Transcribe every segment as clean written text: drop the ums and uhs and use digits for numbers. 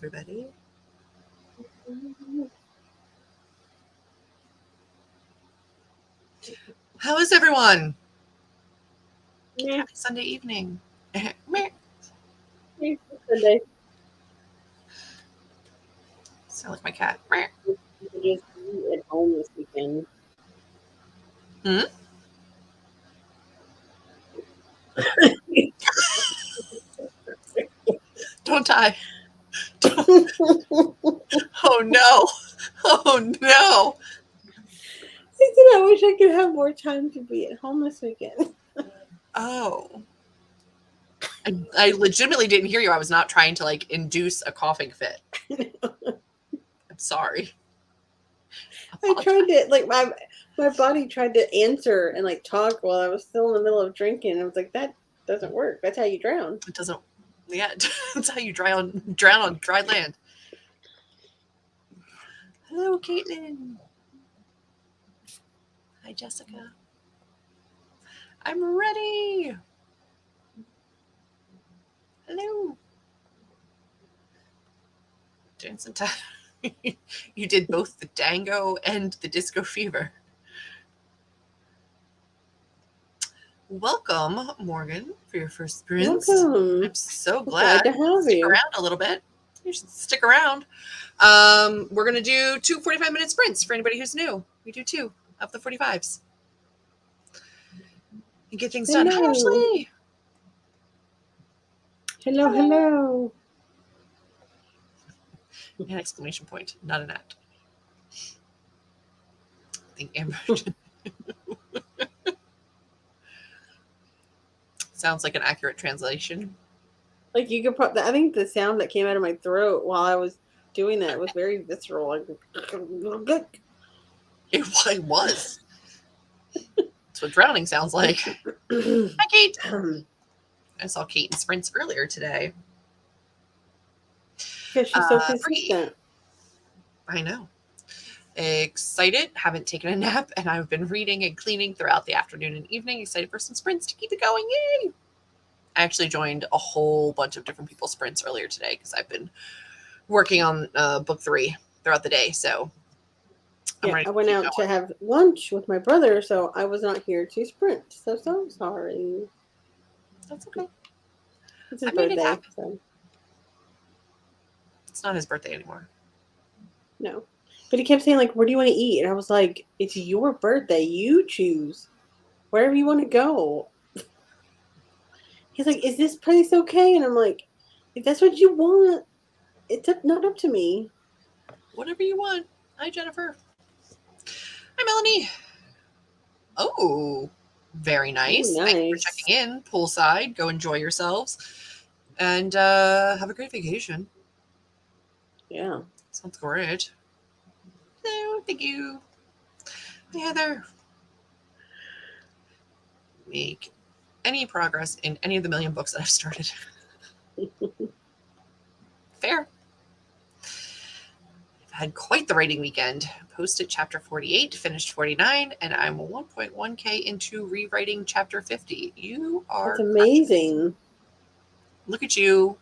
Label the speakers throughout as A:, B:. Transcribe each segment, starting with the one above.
A: everybody. How is everyone?
B: Meh.
A: Happy Sunday evening.
B: Sunday.
A: Sound like my cat.
B: Just be at home this weekend.
A: Don't die. Oh no. Oh no.
B: I said I wish I could have more time to be at home this weekend.
A: Oh. I legitimately didn't hear you. I was not trying to like induce a coughing fit. I'm sorry.
B: I tried to my body tried to answer and like talk while I was still in the middle of drinking. I was like, that doesn't work. That's how you drown.
A: It doesn't. Yeah, that's how you drown on dry land. Hello, Caitlin. Hi, Jessica. I'm ready. Hello. Dancing time. You did both the Dango and the Disco Fever. Welcome, Morgan, for your first sprint.
B: Welcome.
A: I'm so glad
B: to have
A: stick
B: you.
A: around a little bit. You should stick around. We're going to do 2 45-minute sprints for anybody who's new. We do 2 of the 45s. And get things done. Hi, Ashley.
B: Hello.
A: An exclamation point, not an at. I think Amber. Sounds like an accurate translation.
B: Like you could probably, I think the sound that came out of my throat while I was doing that was very visceral. Like,
A: It was. That's what drowning sounds like. Hi, Kate. I saw Kate in sprints earlier today.
B: Because she's so consistent.
A: I know. Excited. Haven't taken a nap, and I've been reading and cleaning throughout the afternoon and evening. Excited for some sprints to keep it going. Yay! I actually joined a whole bunch of different people's sprints earlier today because I've been working on book 3 throughout the day. So
B: I went out to have lunch with my brother, so I was not here to sprint. So sorry.
A: That's okay.
B: It's his birthday. So.
A: It's not his birthday anymore.
B: No. But he kept saying, like, where do you want to eat? And I was like, it's your birthday. You choose. Wherever you want to go. He's like, is this place okay? And I'm like, if that's what you want, it's not up to me.
A: Whatever you want. Hi, Jennifer. Hi, Melanie. Oh, very nice.
B: Ooh, nice.
A: Thank you for checking in. Poolside. Go enjoy yourselves. And have a great vacation.
B: Yeah.
A: Sounds great. No, thank you. Hi, Heather. Make any progress in any of the million books that I've started. Fair. I've had quite the writing weekend. Posted chapter 48, finished 49, and I'm 1.1K into rewriting chapter 50. You are...
B: That's amazing.
A: Look at you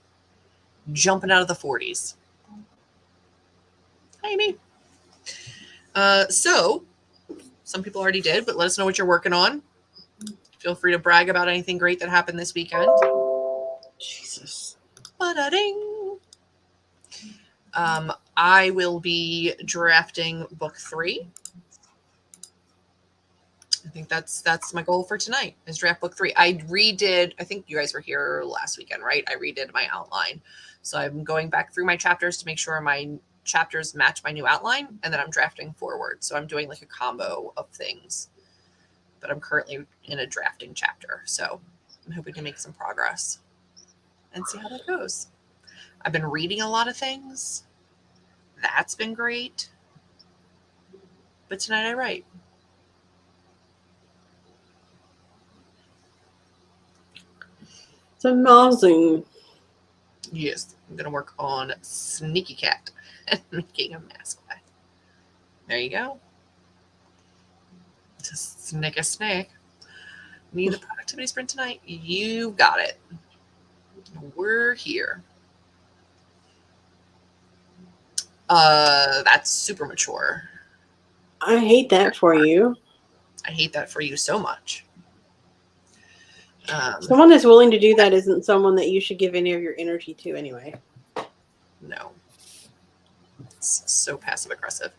A: jumping out of the 40s. Hi, Amy. So, some people already did, but let us know what you're working on. Feel free to brag about anything great that happened this weekend.
B: Jesus.
A: Ba-da-ding. I will be drafting book 3. I think that's my goal for tonight is draft book 3. I redid, I think you guys were here last weekend, right? I redid my outline. So I'm going back through my chapters to make sure my chapters match my new outline, and then I'm drafting forward. So I'm doing like a combo of things. But I'm currently in a drafting chapter. So I'm hoping to make some progress and see how that goes. I've been reading a lot of things. That's been great. But tonight I write.
B: It's amazing.
A: Yes, I'm going to work on Sneaky Cat and making a mask. There you go. Just snick a snake. Need a productivity sprint tonight? You got it. We're here. That's super mature.
B: I hate that for you.
A: I hate that for you so much.
B: Someone that's willing to do that isn't someone that you should give any of your energy to anyway.
A: No. It's so passive aggressive.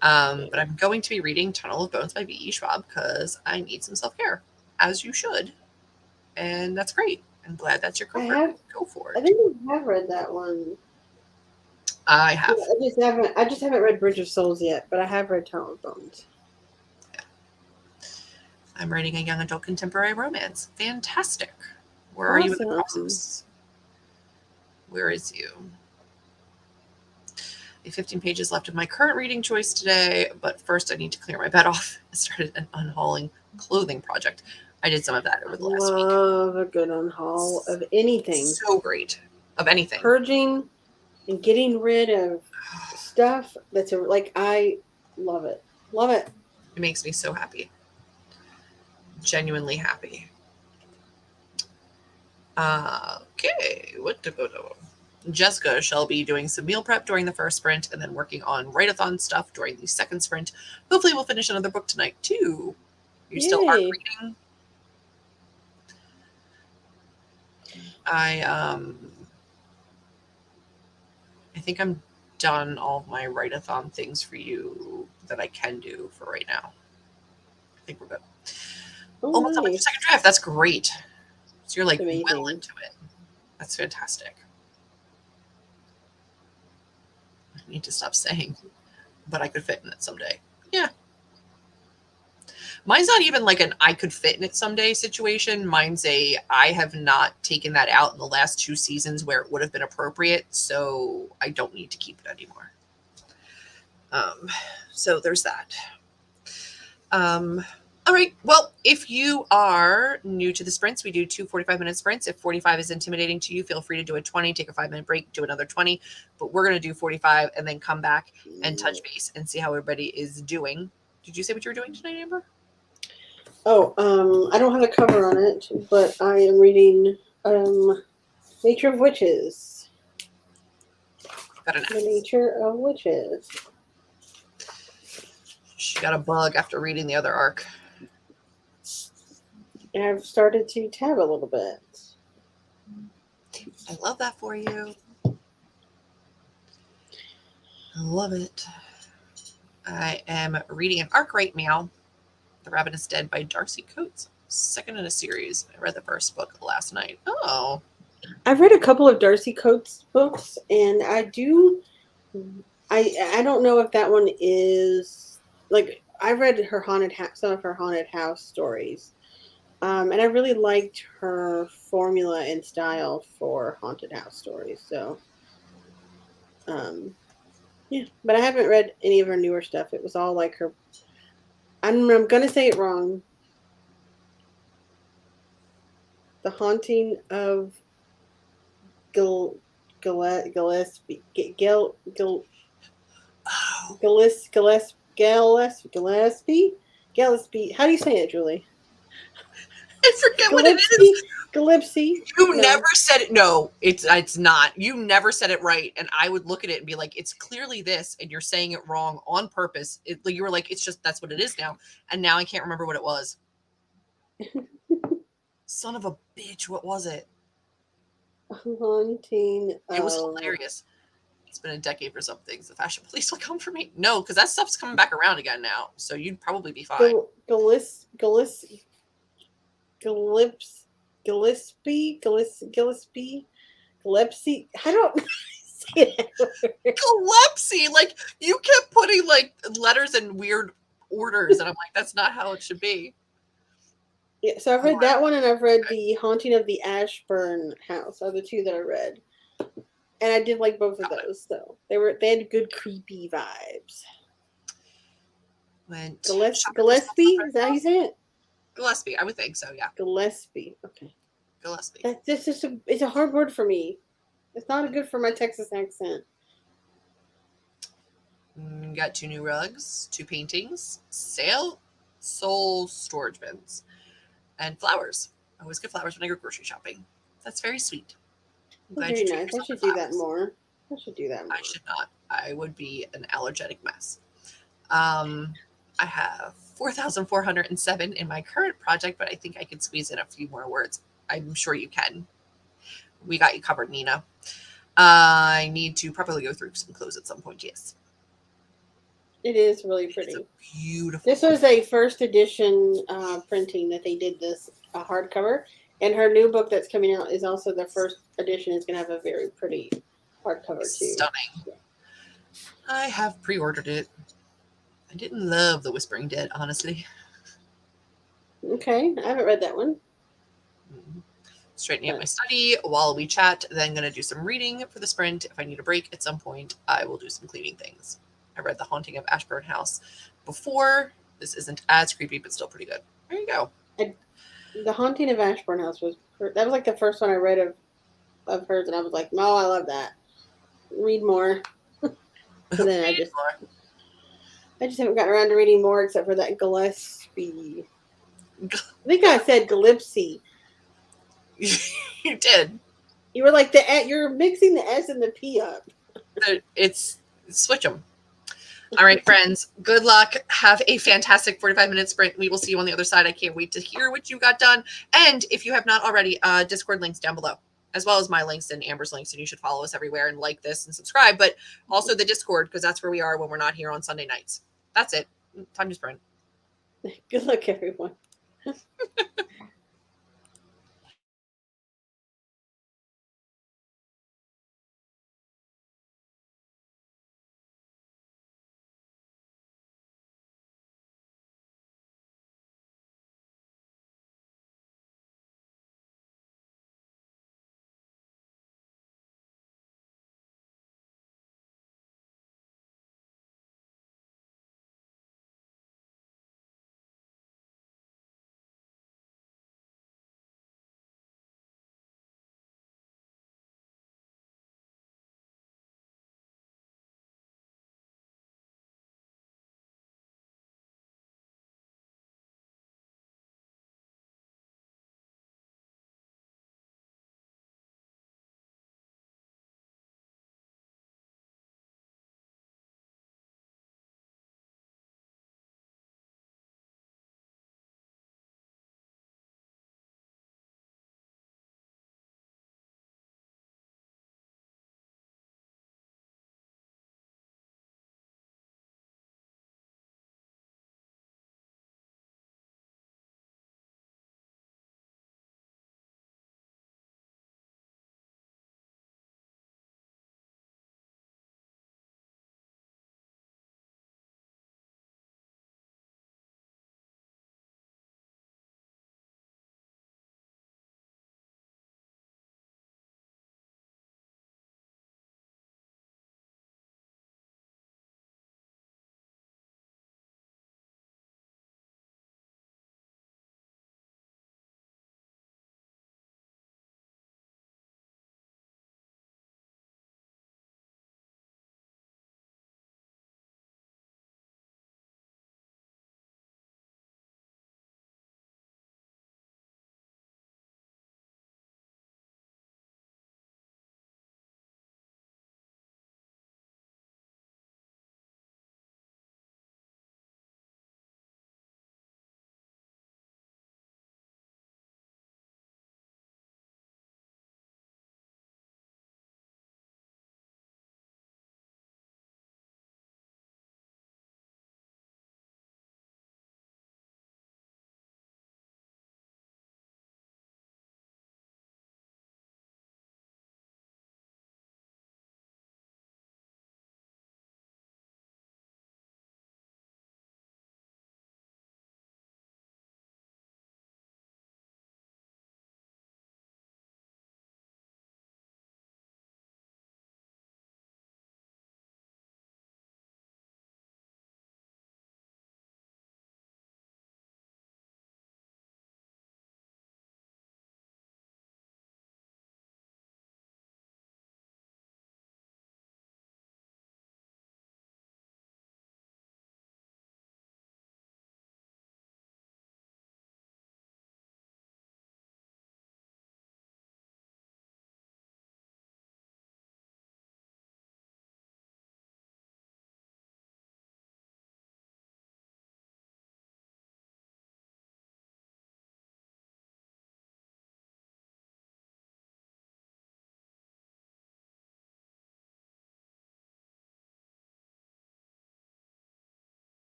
A: But I'm going to be reading Tunnel of Bones by V.E. Schwab because I need some self-care, as you should. And that's great. I'm glad that's your comfort. Go for it.
B: I think I have read that one.
A: I have.
B: I just haven't read Bridge of Souls yet, but I have read Tunnel of Bones.
A: Yeah. I'm writing a young adult contemporary romance. Fantastic. Where are you in the process? Where is you? 15 pages left of my current reading choice today, but first I need to clear my bed off. I started an unhauling clothing project. I did some of that over the last week.
B: Love a good unhaul of anything.
A: So great. Of anything.
B: Purging and getting rid of stuff that's I love it. Love it.
A: It makes me so happy. Genuinely happy. Okay. What to go to? Jessica shall be doing some meal prep during the first sprint and then working on write-a-thon stuff during the second sprint. Hopefully we'll finish another book tonight too. You still are reading? I think I'm done all of my write-a-thon things for you that I can do for right now. I think we're good. Almost done with your second draft. That's great. So you're like well into it. That's fantastic. I need to stop saying, but I could fit in it someday. Yeah. Mine's not even like an I could fit in it someday situation. Mine's a I have not taken that out in the last 2 seasons where it would have been appropriate, so I don't need to keep it anymore. So there's that. All right. Well, if you are new to the sprints, we do 2 45-minute sprints. If 45 is intimidating to you, feel free to do a 20, take a 5-minute break, do another 20. But we're going to do 45 and then come back and touch base and see how everybody is doing. Did you say what you were doing tonight, Amber?
B: Oh, I don't have a cover on it, but I am reading Nature of Witches.
A: Got an
B: The Nature of Witches.
A: She got a bug after reading the other arc.
B: And I've started to tab a little bit.
A: I love that for you. I love it. I am reading an arc right now. The Rabbit is Dead by Darcy Coates. Second in a series. I read the first book last night. Oh.
B: I've read a couple of Darcy Coates books, and I don't know if that one is like I read her some of her haunted house stories. And I really liked her formula and style for haunted house stories. So, yeah. But I haven't read any of her newer stuff. It was all like her. I'm going to say it wrong. The Haunting of Gillespie. How do you say it, Julie?
A: I forget what it is.
B: Gillespie.
A: You never said it. No, it's not. You never said it right. And I would look at it and be like, it's clearly this. And you're saying it wrong on purpose. You were like, it's just, that's what it is now. And now I can't remember what it was. Son of a bitch. What was it?
B: Haunting.
A: It was hilarious. It's been a decade for some things. The fashion police will come for me. No, because that stuff's coming back around again now. So you'd probably be fine.
B: Gillespie. I don't say that.
A: Gillespie. Like you kept putting like letters in weird orders, and I'm like, that's not how it should be.
B: Yeah, so I've read that one, and I've read The Haunting of the Ashburn House. Are the 2 that I read, and I did like both of those. So they had good creepy vibes. Gillespie, is that how you say it?
A: Gillespie, I would think so. Yeah.
B: Gillespie. Okay.
A: Gillespie.
B: That's just it's a hard word for me. It's not good for my Texas accent.
A: Got 2 new rugs, 2 paintings, soul storage bins, and flowers. I always get flowers when I go grocery shopping. That's very sweet.
B: Very nice. I should do that more.
A: I should not. I would be an allergenic mess. I have 4,407 in my current project, but I think I could squeeze in a few more words. I'm sure you can. We got you covered, Nina. I need to probably go through some clothes at some point, yes.
B: It is really
A: It's
B: pretty.
A: a beautiful.
B: This was a first edition printing that they did this hardcover, and her new book that's coming out is also the first edition. It's going to have a very pretty hardcover too.
A: Stunning. Yeah. I have pre-ordered it. I didn't love The Whispering Dead, honestly.
B: Okay, I haven't read that one.
A: Straightening up my study while we chat, then going to do some reading for the sprint. If I need a break at some point, I will do some cleaning things. I read The Haunting of Ashburn House before. This isn't as creepy, but still pretty good. There you go.
B: The Haunting of Ashburn House was like the first one I read of hers, and I was like, no, I love that. Read more. So then I just haven't gotten around to reading more except for that Gillespie. I think I said Gillespie.
A: You did.
B: You were like you're mixing the S and the P up.
A: It's switch them. All right, friends. Good luck. Have a fantastic 45-minute sprint. We will see you on the other side. I can't wait to hear what you got done. And if you have not already, Discord links down below, as well as my links and Amber's links. And you should follow us everywhere and like this and subscribe. But also the Discord, because that's where we are when we're not here on Sunday nights. That's it. Time to sprint.
B: Good luck, everyone.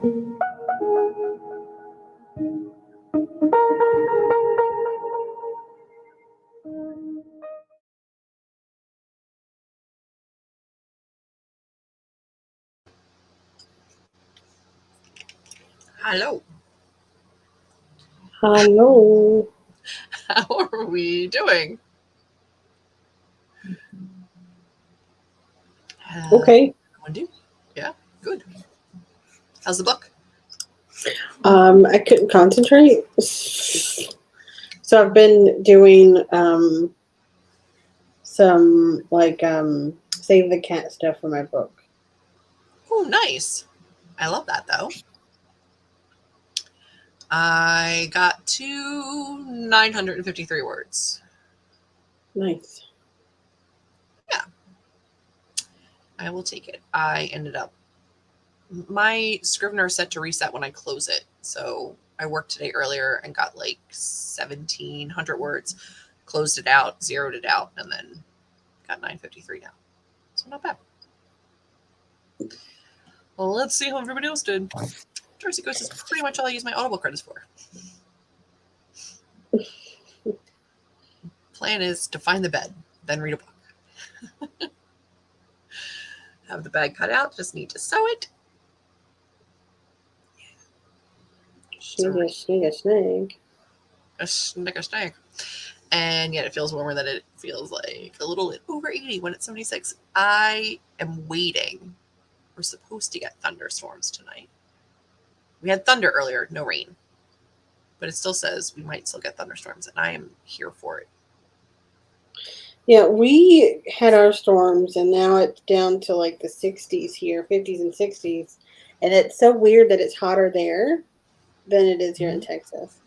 A: Hello.
B: Hello.
A: How are we doing?
B: Okay.
A: Everyone do? Yeah, good. How's the book?
B: I couldn't concentrate. So I've been doing some save the cat stuff for my book.
A: Oh, nice. I love that, though. I got to 953 words.
B: Nice.
A: Yeah. I will take it. I ended up, my Scrivener is set to reset when I close it. So I worked today earlier and got like 1,700 words, closed it out, zeroed it out, and then got 953 now. So not bad. Well, let's see how everybody else did. Jersey Ghost is pretty much all I use my Audible credits for. Plan is to find the bed, then read a book. Have the bag cut out, just need to sew it.
B: Snake.
A: A snake. And yet it feels warmer than it feels like a little bit over 80 when it's 76. I am waiting. We're supposed to get thunderstorms tonight. We had thunder earlier, no rain. But it still says we might still get thunderstorms, and I am here for it.
B: Yeah, we had our storms, and now it's down to like the 60s here, 50s and 60s. And it's so weird that it's hotter there than it is here in Texas.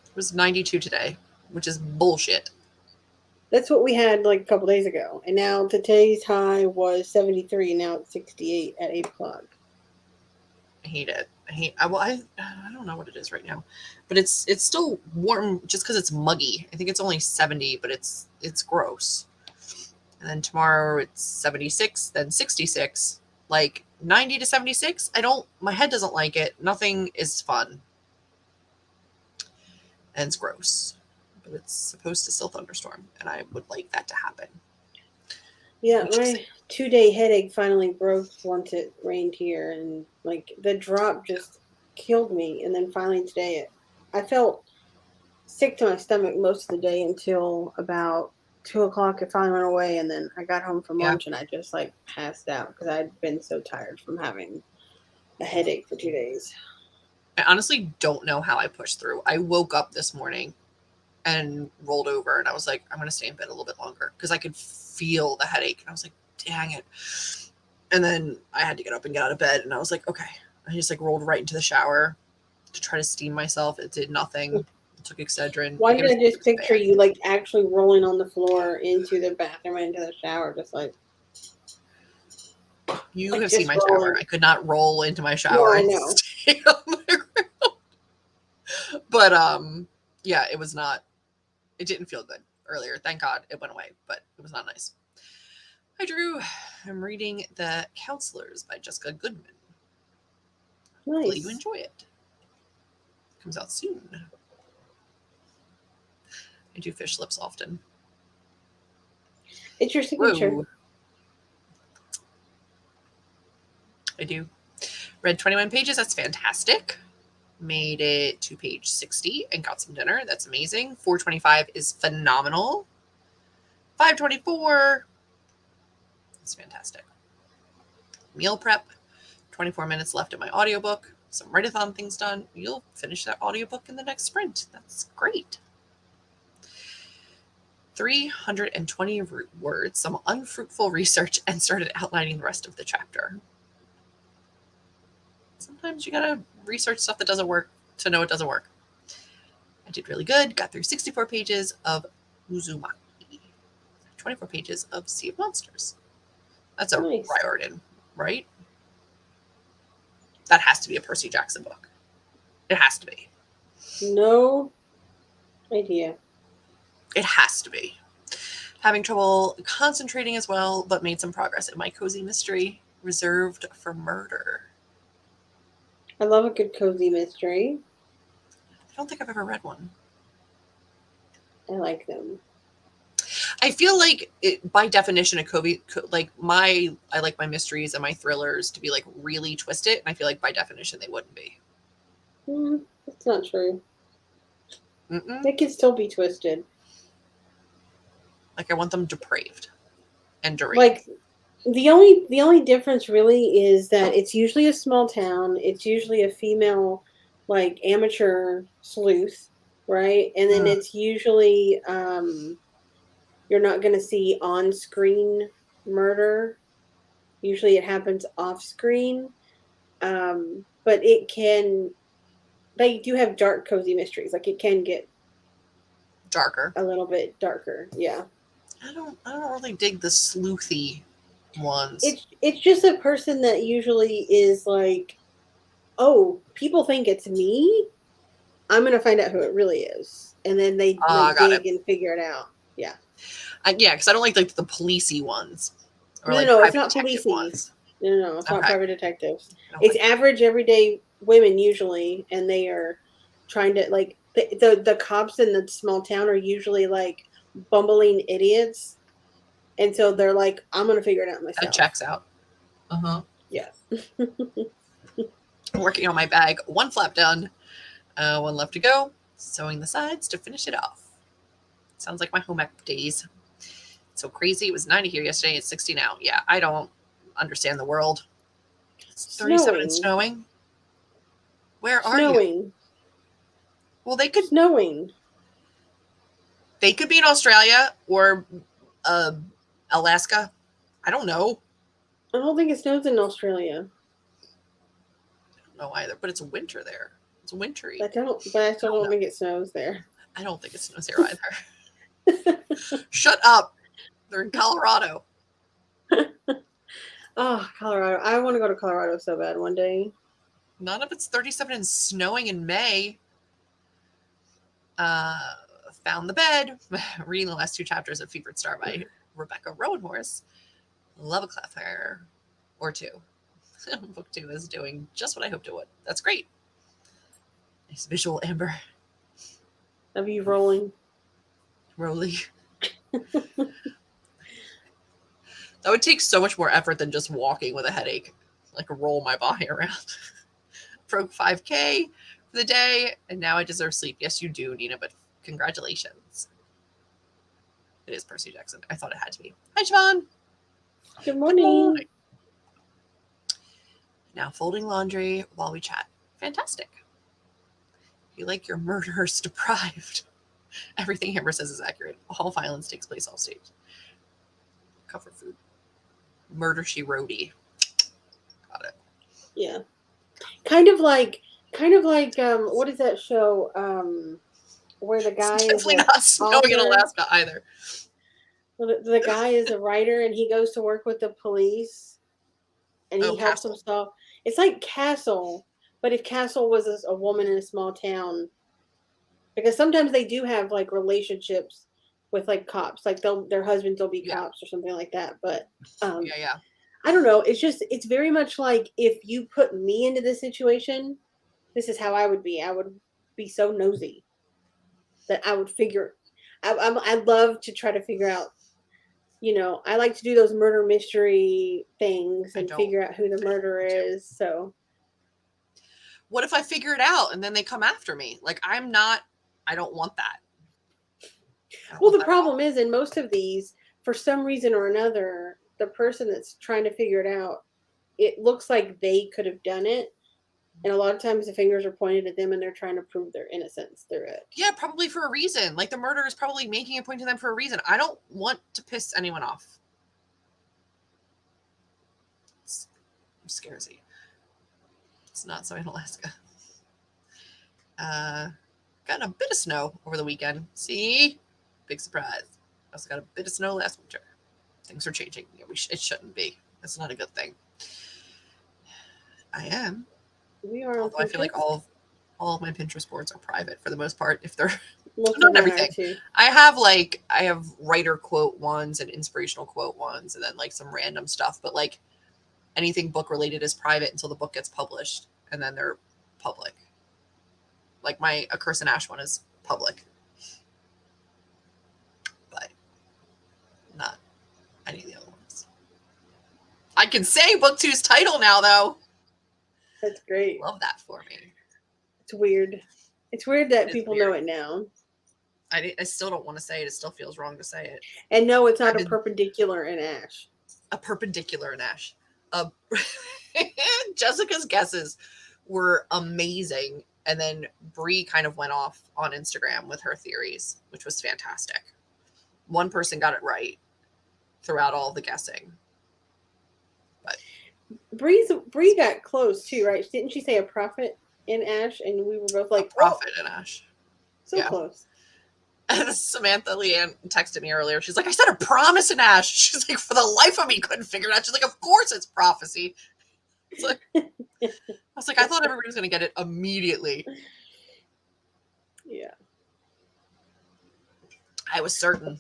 A: It was 92 today, which is bullshit.
B: That's what we had like a couple days ago. And now today's high was 73. Now it's 68 at 8 o'clock.
A: I hate it. I don't know what it is right now, but it's still warm just because it's muggy. I think it's only 70, but it's gross. And then tomorrow it's 76, then 66, like 90 to 76. My head doesn't like it. Nothing is fun. And it's gross, but it's supposed to still thunderstorm, and I would like that to happen.
B: Yeah, my 2-day headache finally broke once it rained here, and like the drop just killed me. And then finally today, I felt sick to my stomach most of the day until about 2 o'clock. It finally went away, and then I got home from lunch and I just like passed out because I'd been so tired from having a headache for 2 days.
A: I honestly don't know how I pushed through. I woke up this morning and rolled over, and I was like, I'm going to stay in bed a little bit longer because I could feel the headache. And I was like, dang it. And then I had to get up and get out of bed, and I was like, okay. I just like rolled right into the shower to try to steam myself. It did nothing. I took Excedrin.
B: Why did I just picture you like actually rolling on the floor into the bathroom and into the shower, just like
A: you have seen my shower. I could not roll into my shower.
B: No, I know.
A: Stay on my ground. But yeah, it was not. It didn't feel good earlier. Thank God it went away, but it was not nice. Hi, Drew. I'm reading The Counselors by Jessica Goodman.
B: Nice.
A: Hopefully you enjoy it. Comes out soon. I do fish lips often.
B: It's your signature.
A: Whoa. I do. Read 21 pages. That's fantastic. Made it to page 60 and got some dinner. That's amazing. 425 is phenomenal. 524. It's fantastic. Meal prep. 24 minutes left in my audiobook. Some write-a-thon things done. You'll finish that audiobook in the next sprint. That's great. 320 words, some unfruitful research, and started outlining the rest of the chapter. Sometimes you gotta research stuff that doesn't work to know it doesn't work. I did really good. Got through 64 pages of Uzumaki. 24 pages of Sea of Monsters. That's a Riordan, right? That has to be a Percy Jackson book. It has to be.
B: No idea.
A: It has to be. Having trouble concentrating as well, but made some progress in my cozy mystery, Reserved for Murder.
B: I love a good cozy mystery.
A: I don't think I've ever read one.
B: I like them.
A: I feel like by definition, I like my mysteries and my thrillers to be like really twisted, and I feel like by definition they wouldn't be.
B: That's not true.
A: Mm-mm.
B: They can still be twisted.
A: Like I want them depraved and deranged.
B: Like the only difference really is that it's usually a small town. It's usually a female, like amateur sleuth, right? And then it's usually you're not going to see on screen murder. Usually it happens off screen. But it can, they do have dark, cozy mysteries. Like it can get
A: darker,
B: a little bit darker. Yeah.
A: I don't really dig the sleuthy ones.
B: It's just a person that usually is like, oh, people think it's me. I'm gonna find out who it really is, and then they like dig and figure it out. Yeah.
A: Yeah, because I don't like the policey ones.
B: Or no, it's not policey. No, it's not private detectives. It's average, everyday women usually, and they are trying to like the cops in the small town are usually like bumbling idiots, and so they're like, "I'm gonna figure it out myself."
A: That checks out.
B: Yes.
A: I'm working on my bag. One flap done. One left to go. Sewing the sides to finish it off. Sounds like my home ec days. It's so crazy. It was 90 here yesterday. It's 60 now. Yeah, I don't understand the world. It's 37 and snowing. Where are you? Well, they could
B: snowing.
A: They could be in Australia or Alaska. I don't know.
B: I don't think it snows in Australia.
A: I don't know either, but it's winter there. It's wintry.
B: But I still don't think it snows there.
A: I don't think it snows here either. Shut up. They're in Colorado.
B: Oh, Colorado. I want to go to Colorado so bad one day.
A: None of it's 37 and snowing in May. Found the bed. Reading the last 2 chapters of Fevered Star by Rebecca Rowanhorse. Love a cliffhanger or 2. Book 2 is doing just what I hoped it would. That's great. Nice visual, Amber.
B: Of you rolling.
A: Rolly. That would take so much more effort than just walking with a headache. Like roll my body around. Broke 5K for the day, and now I deserve sleep. Yes, you do, Nina, but congratulations. It is Percy Jackson. I thought it had to be. Hi, Siobhan.
B: Good morning.
A: Now folding laundry while we chat. Fantastic. You like your murderers deprived. Everything Amber says is accurate. All violence takes place off stage. Cover food. Murder She Wrote-y. Got it.
B: Yeah. Kind of like what is that show? Where the guy is
A: definitely not snowing in Alaska either.
B: The guy is a writer and he goes to work with the police and he helps them solve. It's like Castle, but if Castle was a woman in a small town, because sometimes they do have like relationships with like cops, like their husbands will be cops or something like that. But I don't know. It's very much like if you put me into this situation, this is how I would be. I would be so nosy that I would figure. I'd love to try to figure out. You know, I like to do those murder mystery things and figure out who the murderer is. So,
A: what if I figure it out and then they come after me? Like I don't want that.
B: Well, the problem is in most of these, for some reason or another, the person that's trying to figure it out, it looks like they could have done it. And a lot of times the fingers are pointed at them and they're trying to prove their innocence through it.
A: Yeah, probably for a reason. Like the murderer is probably making a point to them for a reason. I don't want to piss anyone off. It's scaresy. It's not so in Alaska. Got a bit of snow over the weekend. See? Big surprise. I also got a bit of snow last winter. Things are changing. Yeah, it shouldn't be. That's not a good thing. I am.
B: We are.
A: Although I feel like all of my Pinterest boards are private for the most part. If they're not everything. I have writer quote ones and inspirational quote ones, and then like some random stuff. But like anything book related is private until the book gets published, and then they're public. Like my A Curse in Ash one is public. But not any of the other ones. I can say book 2's title now, though.
B: That's great.
A: Love that for me.
B: It's weird. It's weird that people know it now.
A: I still don't want to say it. It still feels wrong to say it.
B: And no, it's not a perpendicular in Ash.
A: A perpendicular in Ash. Jessica's guesses were amazing. And then Bree kind of went off on Instagram with her theories, which was fantastic. One person got it right throughout all the guessing. But
B: Bree got close too, right? Didn't she say a prophet in Ash? And we were both like,
A: a prophet in Ash.
B: So close.
A: And Samantha Leanne texted me earlier. She's like, I said a promise in Ash. She's like, for the life of me, couldn't figure it out. She's like, of course it's prophecy. It's like, I was like, I thought everybody was going to get it immediately.
B: Yeah.
A: I was certain.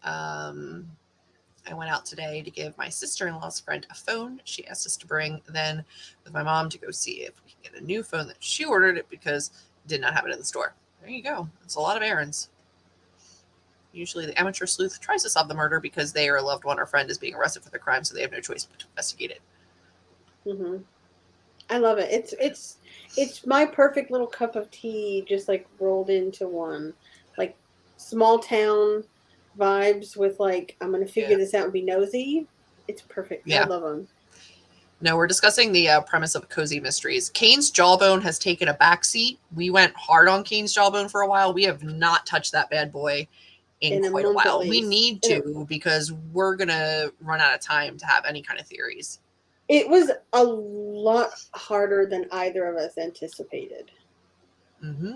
A: I went out today to give my sister-in-law's friend a phone she asked us to bring, then with my mom to go see if we can get a new phone that she ordered it because it did not have it in the store. There you go. It's a lot of errands. Usually the amateur sleuth tries to solve the murder because they or a loved one or friend is being arrested for the crime, so they have no choice but to investigate it.
B: Mm-hmm. I love it. It's my perfect little cup of tea, just like rolled into one. Like small town vibes with like, I'm going to figure this out and be nosy. It's perfect. Yeah. I love them.
A: No, we're discussing the premise of Cozy Mysteries. Kane's Jawbone has taken a backseat. We went hard on Kane's Jawbone for a while. We have not touched that bad boy in quite a while. We need to because we're going to run out of time to have any kind of theories.
B: It was a lot harder than either of us anticipated.
A: Mm-hmm.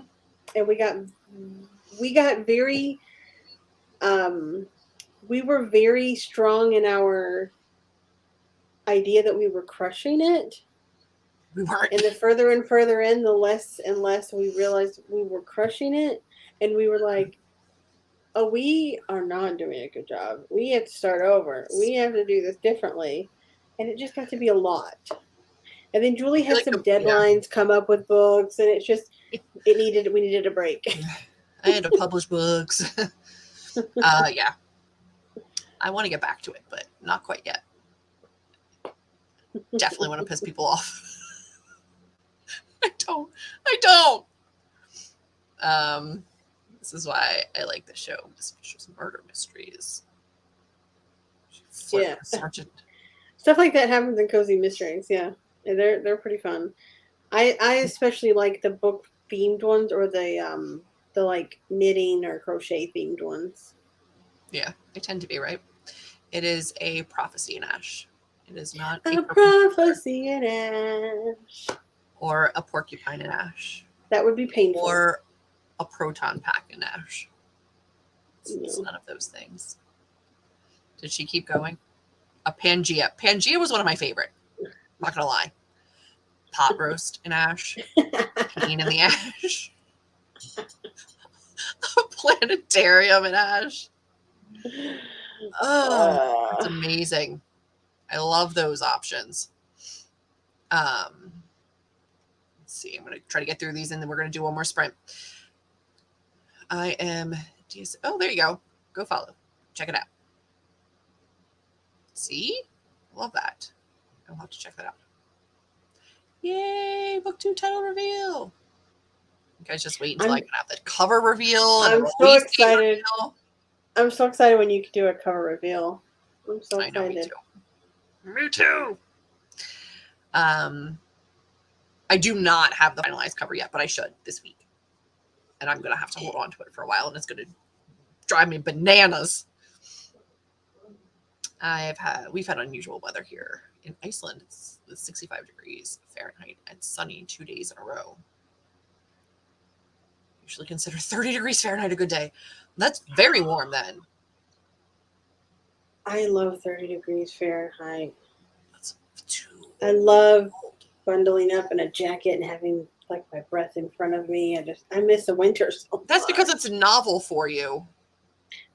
B: And we got very, we were very strong in our idea that we were crushing it.
A: We weren't.
B: And the further and further in, the less and less we realized we were crushing it. And we were like, oh, we are not doing a good job. We have to start over. We have to do this differently. And it just got to be a lot. And then Julie had some deadlines come up with books, and it's just we needed a break.
A: I had to publish books. Yeah. I want to get back to it, but not quite yet. Definitely want to piss people off. I don't. This is why I like the show, Suspicious Murder Mysteries.
B: Yeah.
A: Sergeant.
B: Stuff like that happens in Cozy Mysteries, yeah. And they're pretty fun. I especially like the book themed ones or the like knitting or crochet themed ones.
A: Yeah, I tend to be right. It is a prophecy in Ash. It is not
B: a prophecy in Ash.
A: Or a porcupine in Ash.
B: That would be painful.
A: Or a proton pack in Ash. It's
B: No.
A: none of those things. Did she keep going? A Pangea. Pangea was one of my favorite. Not gonna lie. Pot roast in Ash. Pain in the Ash. A planetarium in Ash. Oh, it's amazing. I love those options. Let's see. I'm gonna try to get through these, and then we're gonna do one more sprint. I am. Oh, there you go. Go follow. Check it out. See? Love that. I'll have to check that out. Yay! Book 2 title reveal. You guys just wait until I can have the cover reveal. And
B: I'm so excited. Reveal. I'm so excited when you can do a cover reveal. I'm so excited.
A: I know, me too. I do not have the finalized cover yet, but I should this week. And I'm going to have to hold on to it for a while, and it's going to drive me bananas. We've had unusual weather here in Iceland. It's 65 degrees Fahrenheit and sunny 2 days in a row. Usually consider 30 degrees Fahrenheit a good day. That's very warm then.
B: I love 30 degrees Fahrenheit.
A: That's too
B: I love bundling up in a jacket and having like my breath in front of me. I miss the winter so much.
A: That's because it's novel for you.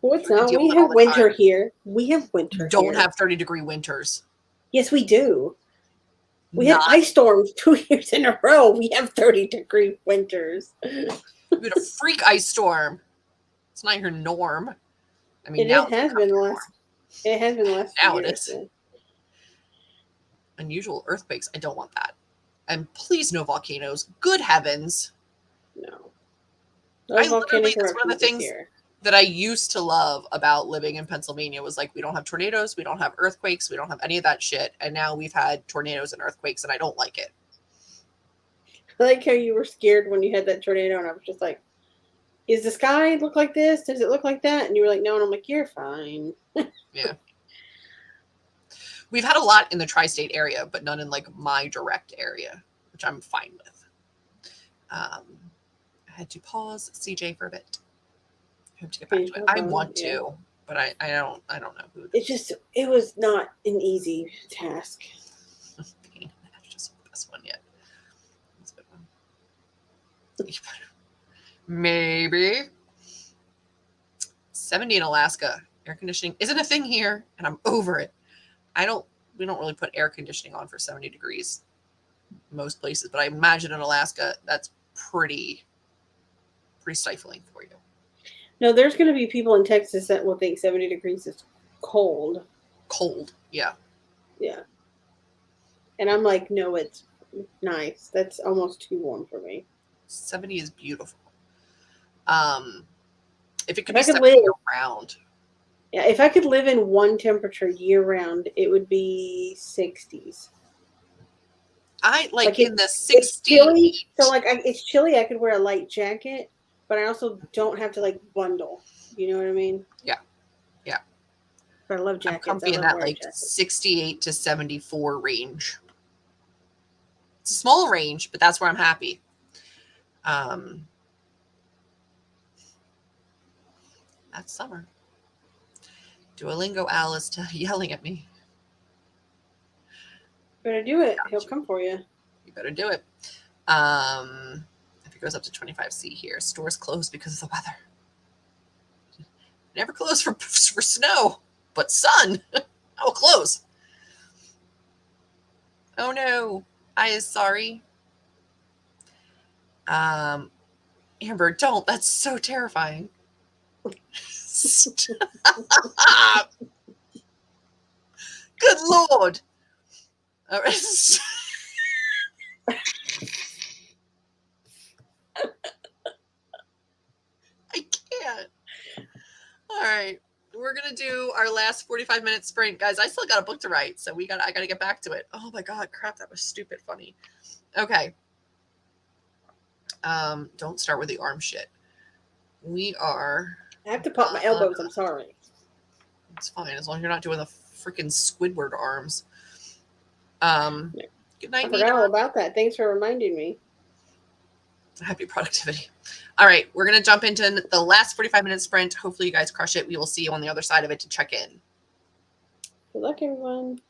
B: Well, it's not. We have winter here. We have winter.
A: Don't have 30-degree winters.
B: Yes, we do. We had ice storms 2 years in a row. We have 30-degree winters.
A: We had a freak ice storm. It's not your norm. I mean,
B: It has been the last. It has been the last few
A: now
B: years.
A: it is. Yeah. Unusual earthquakes. I don't want that. And please, no volcanoes. Good heavens.
B: No.
A: I literally, that's one of the things that I used to love about living in Pennsylvania was like, we don't have tornadoes, we don't have earthquakes, we don't have any of that shit. And now we've had tornadoes and earthquakes, and I don't like it.
B: I like how you were scared when you had that tornado, and I was just like, is the sky look like this? Does it look like that? And you were like, no. And I'm like, you're fine.
A: Yeah. We've had a lot in the tri-state area, but none in like my direct area, which I'm fine with. I had to pause CJ for a bit. I have to get back to it. I want to, but I don't know who.
B: It was not an easy task.
A: That's just the best one yet. That's a good one. Maybe 70 in Alaska. Air conditioning isn't a thing here, and I'm over it. We don't really put air conditioning on for 70 degrees most places, but I imagine in Alaska that's pretty stifling for you.
B: No, there's going to be people in Texas that will think 70 degrees is cold.
A: Cold, yeah.
B: Yeah. And I'm like, no, it's nice. That's almost too warm for me.
A: 70 is beautiful. If it could be 70 year round.
B: Yeah, if I could live in one temperature year round, it would be 60s.
A: I like in the 60s.
B: It's chilly, so like it's chilly. I could wear a light jacket, but I also don't have to like bundle. You know what I mean?
A: Yeah, yeah.
B: But I love jackets.
A: I'm comfy in that like jackets. 68 to 74 range. It's a small range, but that's where I'm happy. That's summer. Duolingo Al is yelling at me.
B: Better do it. He'll come for you.
A: You better do it. If it goes up to 25C here, stores closed because of the weather. Never close for snow, but sun. I will close. Oh no, I is sorry. Amber, don't. That's so terrifying. Stop. Good Lord. All right. I can't. All right. We're going to do our last 45-minute sprint. Guys, I still got a book to write, so I got to get back to it. Oh my God, crap, that was stupid funny. Okay. Don't start with the arm shit. We are...
B: I have to pop my elbows, I'm sorry.
A: It's fine, as long as you're not doing the freaking Squidward arms. Good night,
B: I forgot all about that. Thanks for reminding me.
A: Happy productivity. All right, we're going to jump into the last 45-minute sprint. Hopefully you guys crush it. We will see you on the other side of it to check in.
B: Good luck, everyone.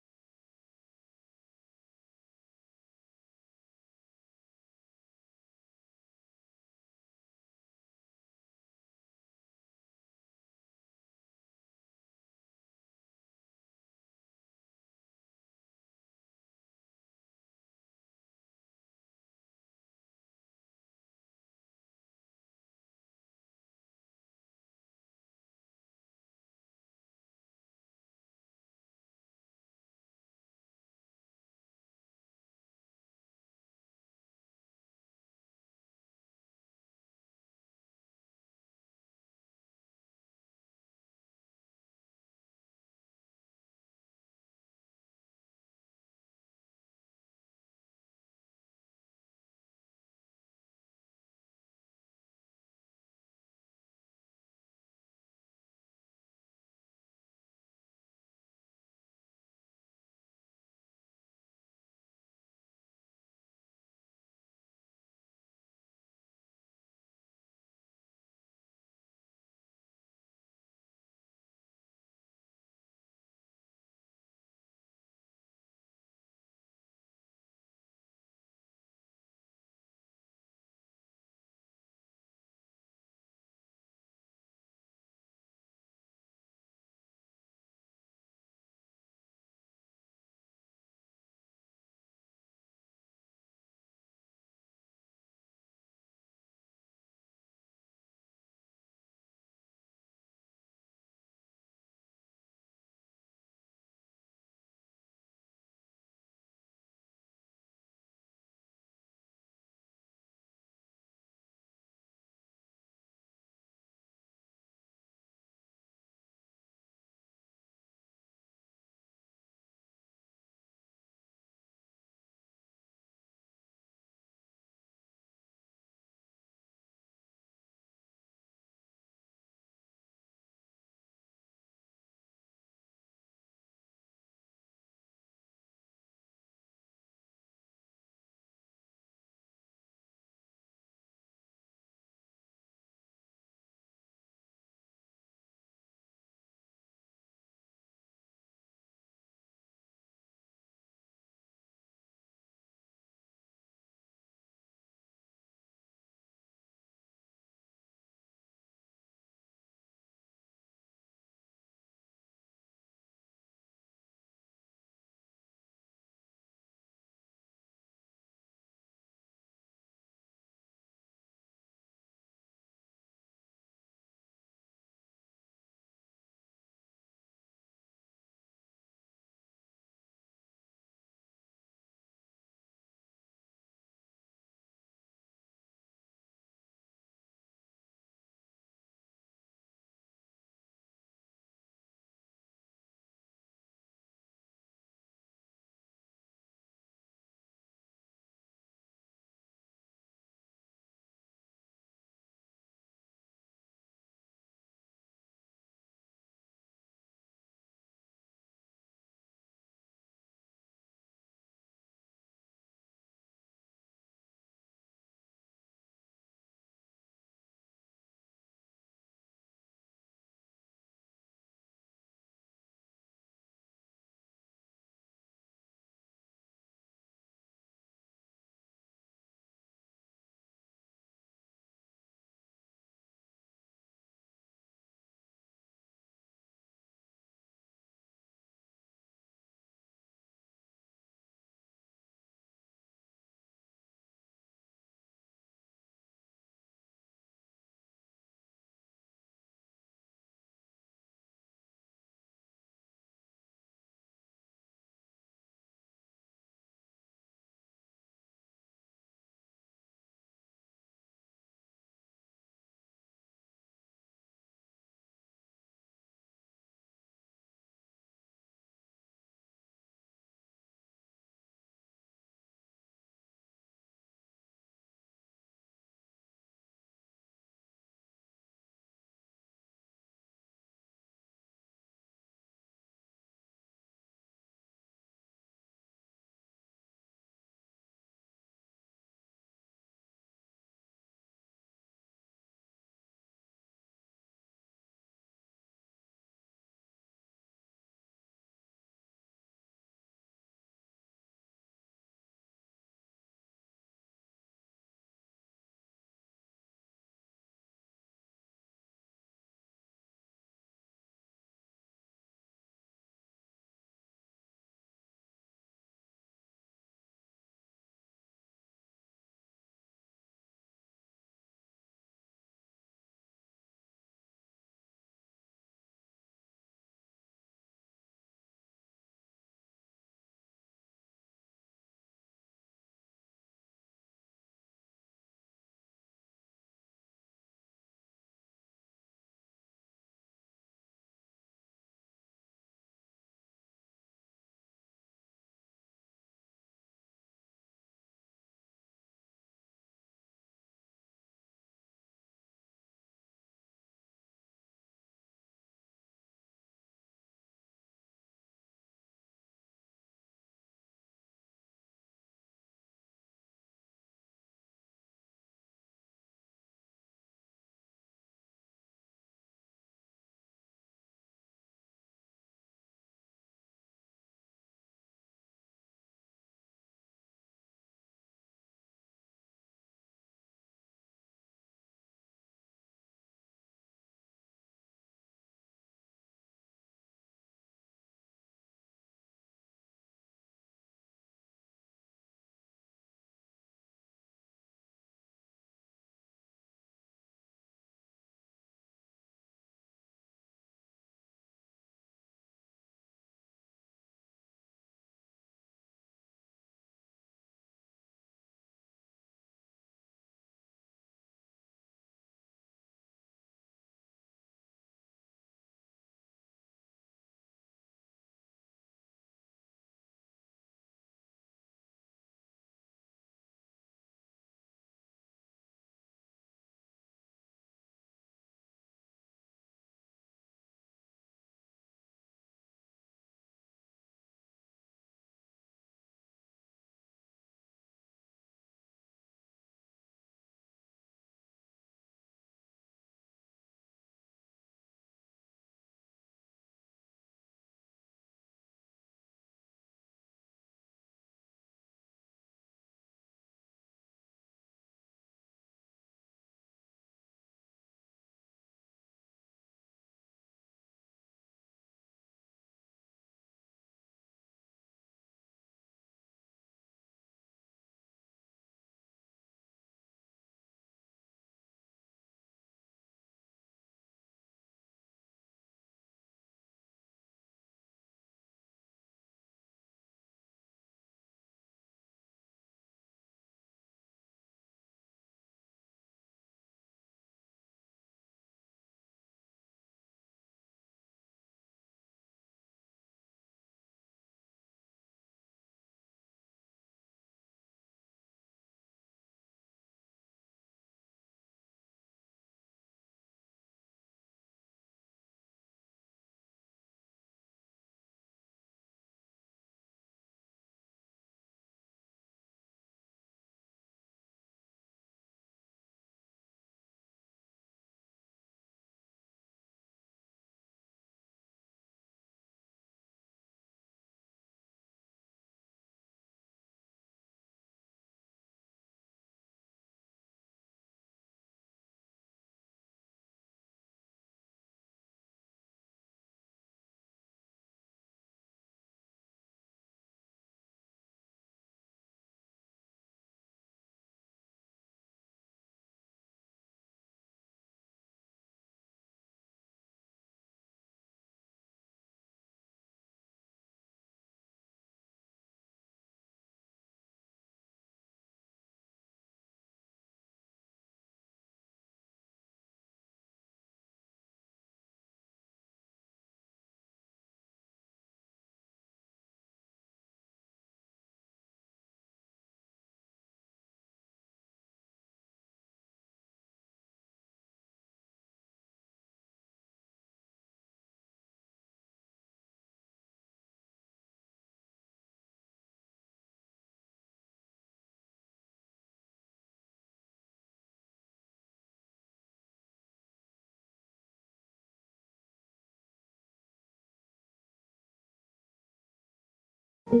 B: Hello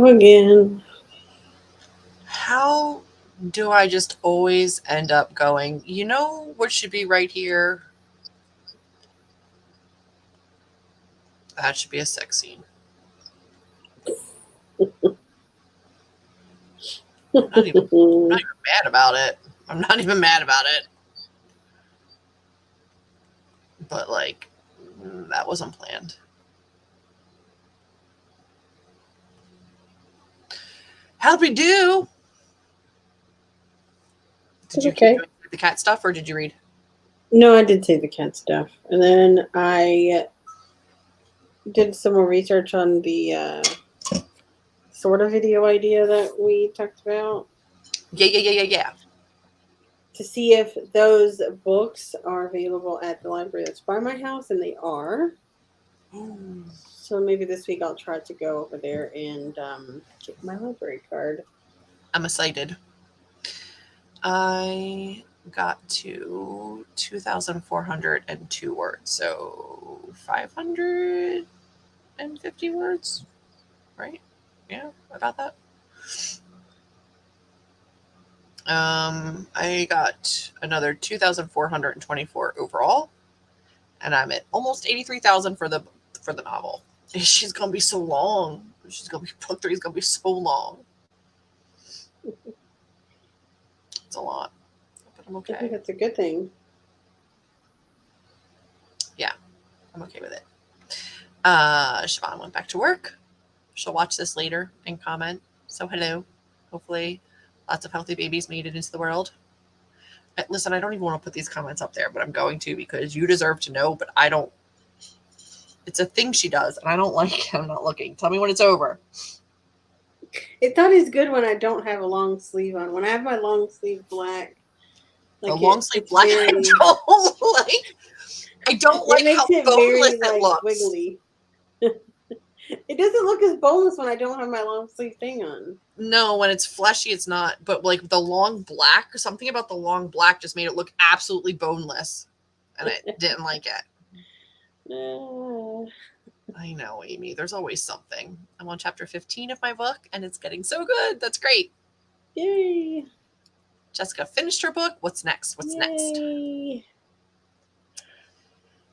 B: again.
A: How do I just always end up going, you know what should be right here? That should be a sex scene. I'm not even mad about it. I'm not even mad about it. But, like, that wasn't planned. How'd we do? Did you
B: Okay.
A: keep doing the cat stuff, or did you read?
B: No, I did say the cat stuff. And then I did some more research on the sort of video idea that we talked about.
A: Yeah.
B: To see if those books are available at the library that's by my house, and they are.
A: Ooh.
B: So maybe this week I'll try to go over there and get my library card.
A: I'm excited. I got to 2,402 words, so 550 words, right? Yeah, about that. I got another 2,424 overall, and I'm at almost 83,000 for the novel. She's gonna be so long. Book 3 is gonna be so long. It's a lot, but I'm okay.
B: I think that's a good thing.
A: Yeah, I'm okay with it. Siobhan went back to work. She'll watch this later and comment. So hello. Hopefully lots of healthy babies made it into the world. Listen, I don't even want to put these comments up there, but I'm going to because you deserve to know, but I don't. It's a thing she does, and I don't like it. I'm not looking. Tell me when it's over.
B: It's not as good when I don't have a long sleeve on. When I have my long sleeve black,
A: The long sleeve black,
B: very,
A: I don't like. I don't like how boneless it looks.
B: Wiggly. It doesn't look as boneless when I don't have my long sleeve thing on.
A: No, when it's fleshy, it's not. But like the long black, something about the long black just made it look absolutely boneless, and I didn't like it. I know, Amy. There's always something. I'm on chapter 15 of my book, and it's getting so good. That's great.
B: Yay!
A: Jessica finished her book. What's next? What's next?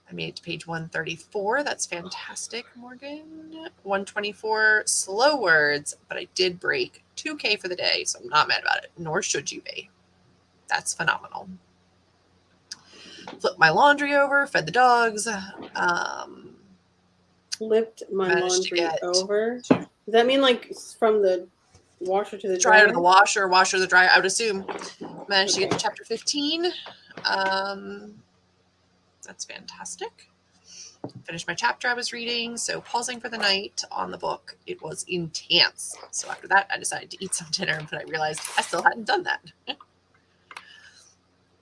A: I made it to page 134. That's fantastic, Morgan. 124, slow words, but I did break 2K for the day, so I'm not mad about it, nor should you be. That's phenomenal. Flipped my laundry over, fed the dogs.
B: Flipped my laundry over? Does that mean like from the washer to the
A: dryer to the washer to the dryer? I would assume. Managed to get to chapter 15. That's fantastic. Finished my chapter I was reading, so pausing for the night on the book. It was intense. So after that, I decided to eat some dinner, but I realized I still hadn't done that.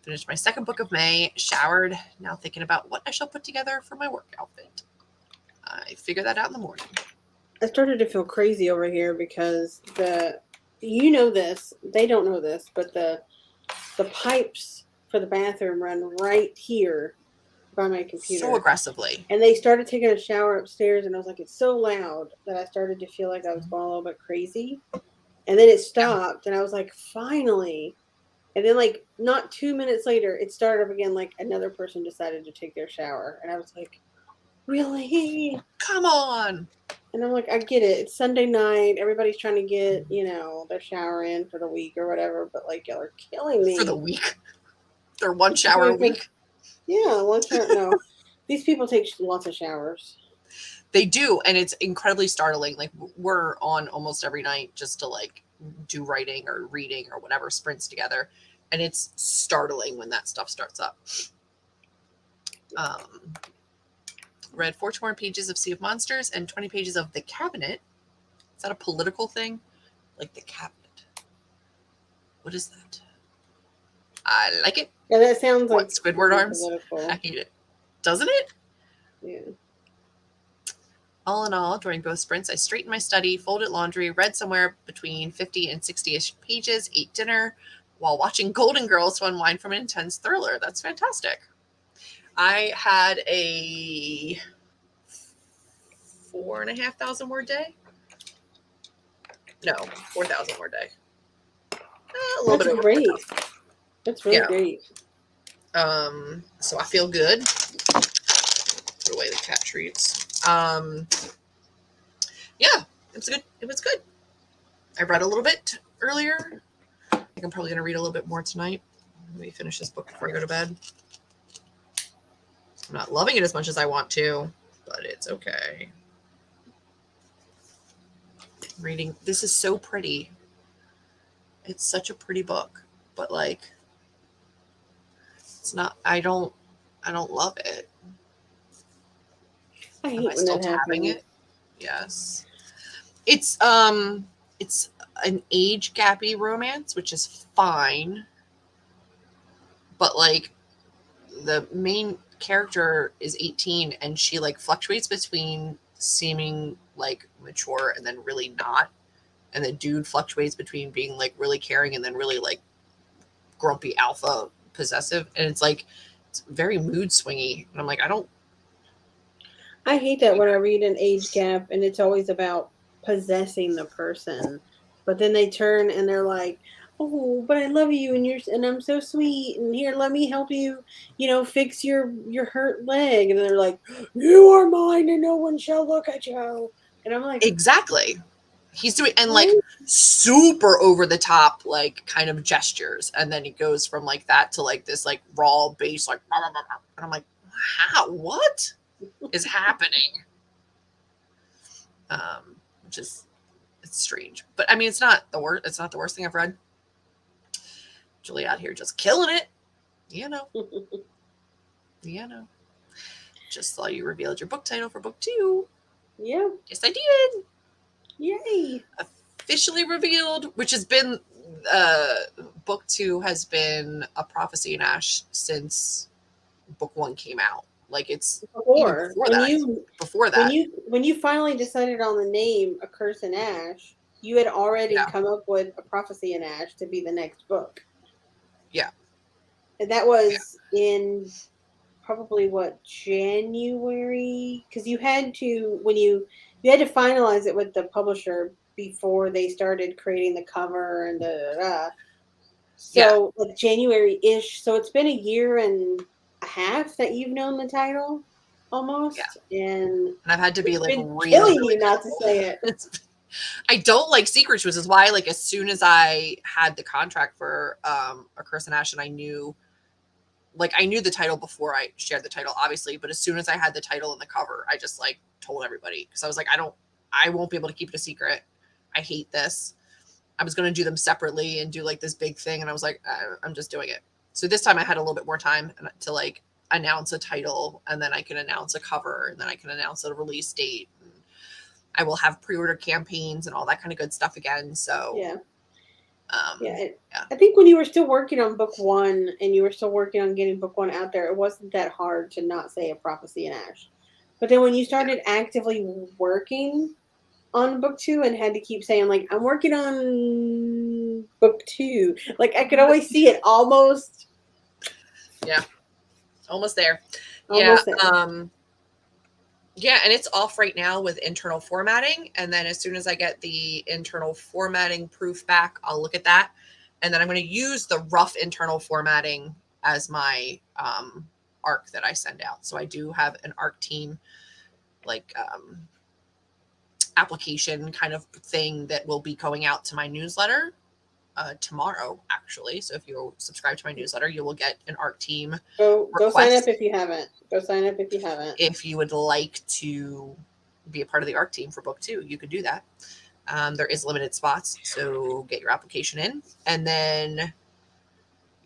A: Finished my second book of May, showered, now thinking about what I shall put together for my work outfit. I figure that out in the morning.
B: I started to feel crazy over here because you know this, they don't know this, but the pipes for the bathroom run right here by my computer.
A: So aggressively.
B: And they started taking a shower upstairs, and I was like, it's so loud that I started to feel like I was going a little bit crazy. And then it stopped, and I was like, finally. And then, like, not 2 minutes later, it started up again, like another person decided to take their shower. And I was like, really?
A: Come on.
B: And I'm like, I get it. It's Sunday night. Everybody's trying to get, their shower in for the week or whatever. But, like, y'all are killing me.
A: For the week? They're one shower a week?
B: Yeah, one shower. No. These people take lots of showers.
A: They do, and it's incredibly startling. Like, we're on almost every night just to, like, do writing or reading or whatever sprints together, and it's startling when that stuff starts up. Read 4 pages of Sea of Monsters and 20 pages of The Cabinet. Is that a political thing? Like The Cabinet. What is that? I like it.
B: Yeah, that sounds like
A: Squidward arms?
B: Political.
A: I hate it. Doesn't it?
B: Yeah.
A: All in all, during both sprints, I straightened my study, folded laundry, read somewhere between 50 and 60-ish pages, ate dinner, while watching Golden Girls to unwind from an intense thriller. That's fantastic. I had a 4,500 word day. No, 4,000 word day. A little
B: That's
A: bit over
B: great.
A: 4,000.
B: That's really
A: Yeah.
B: great.
A: So I feel good. Put away the cat treats. Yeah, it was good. I read a little bit earlier. I think I'm probably going to read a little bit more tonight. Let me finish this book before I go to bed. I'm not loving it as much as I want to, but it's okay. Reading. This is so pretty. It's such a pretty book, but like, it's not, I don't love it.
B: I
A: Am
B: hate
A: I
B: when
A: still
B: that
A: tapping
B: happens.
A: it? Yes. It's an age gappy romance, which is fine. But like, the main character is 18 and she like fluctuates between seeming like mature and then really not. And the dude fluctuates between being like really caring and then really like grumpy alpha possessive. And it's like, it's very mood swingy. And I'm like,
B: I hate that when I read an age gap and it's always about possessing the person, but then they turn and they're like, "Oh, but I love you and I'm so sweet and here let me help you, fix your hurt leg." And they're like, "You are mine and no one shall look at you." And I'm like,
A: exactly. He's doing, and like
B: "What?"
A: super over the top, like kind of gestures. And then he goes from like that to like this like raw bass, like, and I'm like, what is happening? Which is, it's strange, but I mean, it's not the worst. It's not the worst thing I've read. Julie out here just killing it, you know. Just saw you revealed your book title for book 2.
B: Yeah.
A: Yes, I did.
B: Yay.
A: Officially revealed, which has been book 2 has been a prophecy in Ash since book 1 came out. Like it's
B: Before
A: before
B: when
A: that.
B: you
A: Before that.
B: when you finally decided on the name A Curse in Ash, you had already come up with A Prophecy in Ash to be the next book.
A: Yeah.
B: And that was in probably what, January? Because you had to you had to finalize it with the publisher before they started creating the cover and so like January-ish. So it's been a year and a half that you've known the title almost. And
A: I've had to be
B: it's
A: like
B: been
A: really,
B: killing
A: really
B: you not to say it.
A: I don't like secrets, which is why like as soon as I had the contract for A Curse in Ash, and I knew the title before I shared the title, obviously, but as soon as I had the title and the cover, I just like told everybody, because I was like, I won't be able to keep it a secret. I hate this. I was going to do them separately and do like this big thing, and I was like, I'm just doing it. So this time I had a little bit more time to like announce a title, and then I can announce a cover, and then I can announce a release date. And I will have pre-order campaigns and all that kind of good stuff again. So
B: Yeah. I think when you were still working on book 1 and you were still working on getting book 1 out there, it wasn't that hard to not say A Prophecy in Ash. But then when you started actively working on book 2 and had to keep saying like, I'm working on book 2, like I could always see it almost.
A: Yeah. Almost there.
B: Almost there.
A: Yeah, and it's off right now with internal formatting. And then as soon as I get the internal formatting proof back, I'll look at that. And then I'm going to use the rough internal formatting as my ARC that I send out. So I do have an ARC team, like application kind of thing that will be going out to my newsletter tomorrow, actually. So if you subscribe to my newsletter, you will get an ARC team.
B: Go sign up if you haven't. Go sign up if you haven't.
A: If you would like to be a part of the ARC team for book 2, you could do that. There is limited spots, so get your application in. And then,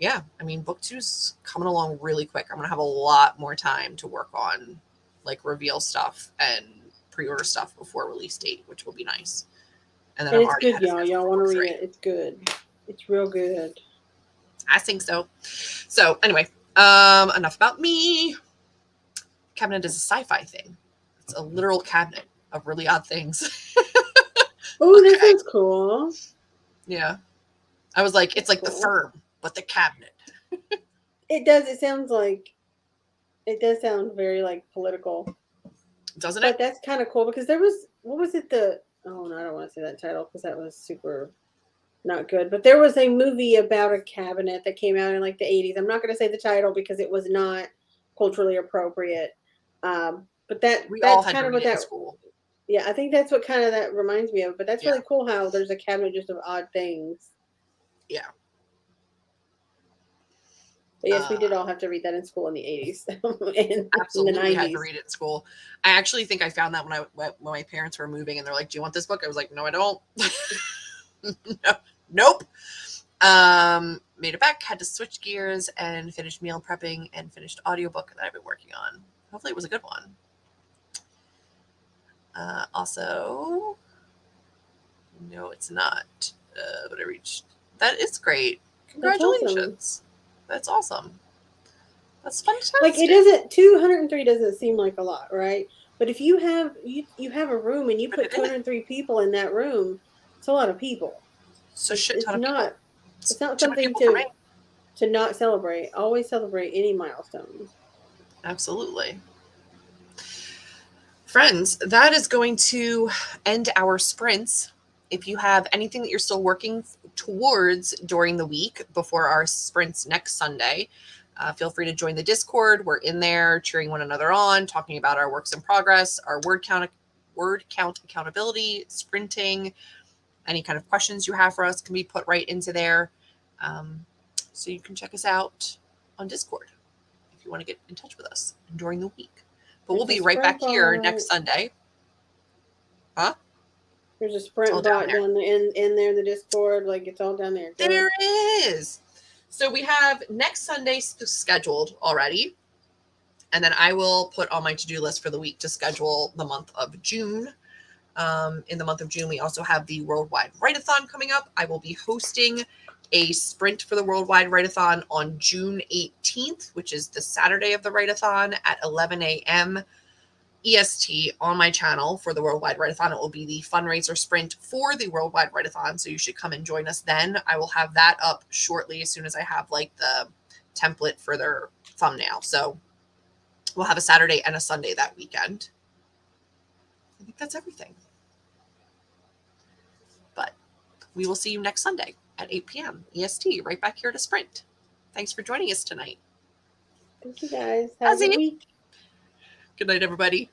A: yeah, I mean, book 2's coming along really quick. I'm going to have a lot more time to work on like reveal stuff and pre-order stuff before release date, which will be nice. And then
B: it's good, y'all. Y'all want to read it. It's good. It's real good.
A: I think so. So anyway, enough about me. Cabinet is a sci-fi thing. It's a literal cabinet. of really odd things.
B: Oh, that
A: Okay.
B: sounds cool.
A: Yeah. I was like, it's like
B: Cool.
A: the firm, but the cabinet.
B: It does. It does sound very like political.
A: Doesn't it?
B: But that's kind of cool because there was, what was it? Oh no, I don't want to say that title because that was super not good. But there was a movie about a cabinet that came out in like the 80s. I'm not going to say the title because it was not culturally appropriate. But
A: We all
B: that's
A: had to
B: kind of
A: read
B: what
A: it in
B: that,
A: school.
B: yeah, I think that's what kind of that reminds me of. But that's
A: Yeah.
B: really cool how there's a cabinet just of odd things.
A: Yeah.
B: But yes, we did all have to read that in school in the 80s and in the
A: Absolutely had to
B: 90s.
A: read it in school. I actually think I found that when my parents were moving and they're like, "Do you want this book?" I was like, "No, I don't." No, nope. Made it back, had to switch gears and finished meal prepping and finished audiobook that I've been working on. Hopefully it was a good one. Also, no, it's not. But I reached. That is great. Congratulations. That's awesome. That's fantastic.
B: Like it doesn't 203 doesn't seem like a lot, right? But if you have you have a room and you put 203 people in that room, it's a lot of people.
A: So shit ton of
B: Not
A: people.
B: it's not
A: Too many
B: something
A: people for me.
B: to not celebrate. Always celebrate any milestone.
A: Absolutely. Friends, that is going to end our sprints. If you have anything that you're still working towards during the week before our sprints next Sunday, feel free to join the Discord. We're in there cheering one another on, talking about our works in progress, our word count accountability, sprinting. Any kind of questions you have for us can be put right into there. So you can check us out on Discord if you want to get in touch with us during the week. But we'll be right back here next Sunday. Huh?
B: There's a sprint bot down in there in the Discord. Like it's all down there.
A: There is. So we have next Sunday scheduled already. And then I will put on my to-do list for the week to schedule the month of June. In the month of June, we also have the Worldwide Write-A-thon coming up. I will be hosting a sprint for the Worldwide Write-A-thon on June 18th, which is the Saturday of the Write-A-thon at 11 a.m. EST on my channel for the Worldwide Write-A-thon. It will be the fundraiser sprint for the Worldwide Write-A-thon, so you should come and join us then. I will have that up shortly as soon as I have like the template for their thumbnail. So we'll have a Saturday and a Sunday that weekend. I think that's everything. But we will see you next Sunday at 8 p.m. EST, right back here to sprint. Thanks for joining us tonight.
B: Thank you guys. Have a good week.
A: Good night, everybody.